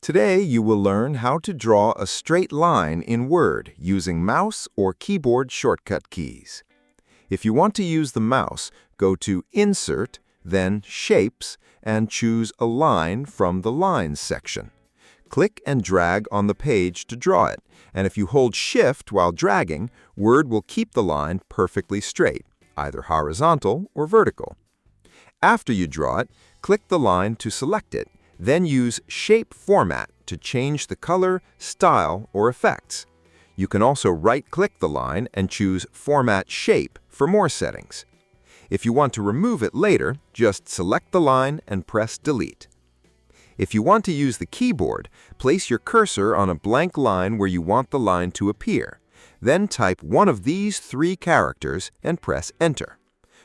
Today you will learn how to draw a straight line in Word using mouse or keyboard shortcut keys. If you want to use the mouse, go to Insert, then Shapes, and choose a line from the Lines section. Click and drag on the page to draw it, and if you hold Shift while dragging, Word will keep the line perfectly straight, either horizontal or vertical. After you draw it, click the line to select it, then use Shape Format to change the color, style, or effects. You can also right-click the line and choose Format Shape for more settings. If you want to remove it later, just select the line and press Delete. If you want to use the keyboard, place your cursor on a blank line where you want the line to appear. Then type one of these 3 characters and press Enter.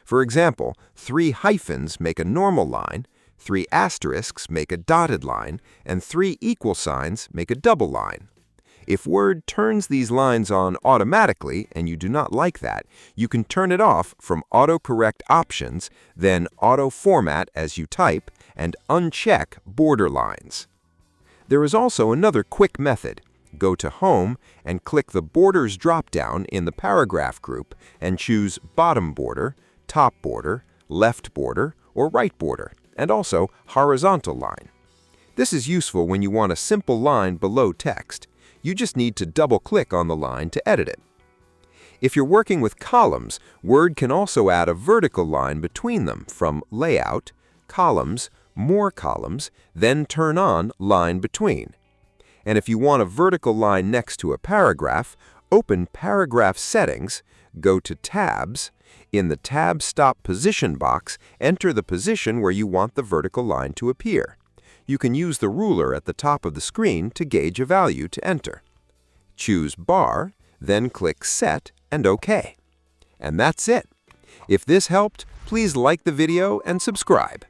For example, 3 hyphens make a normal line, 3 asterisks make a dotted line, and 3 equal signs make a double line. If Word turns these lines on automatically and you do not like that, you can turn it off from Autocorrect Options, then Auto Format as you type, and uncheck Border Lines. There is also another quick method. Go to Home and click the Borders drop-down in the Paragraph group and choose Bottom Border, Top Border, Left Border, or Right Border, and also Horizontal Line. This is useful when you want a simple line below text. You just need to double-click on the line to edit it. If you're working with columns, Word can also add a vertical line between them from Layout, Columns, More Columns, then turn on Line Between. And if you want a vertical line next to a paragraph, open Paragraph Settings, go to Tabs. In the Tab Stop Position box, enter the position where you want the vertical line to appear. You can use the ruler at the top of the screen to gauge a value to enter. Choose Bar, then click Set and OK. And that's it. If this helped, please like the video and subscribe.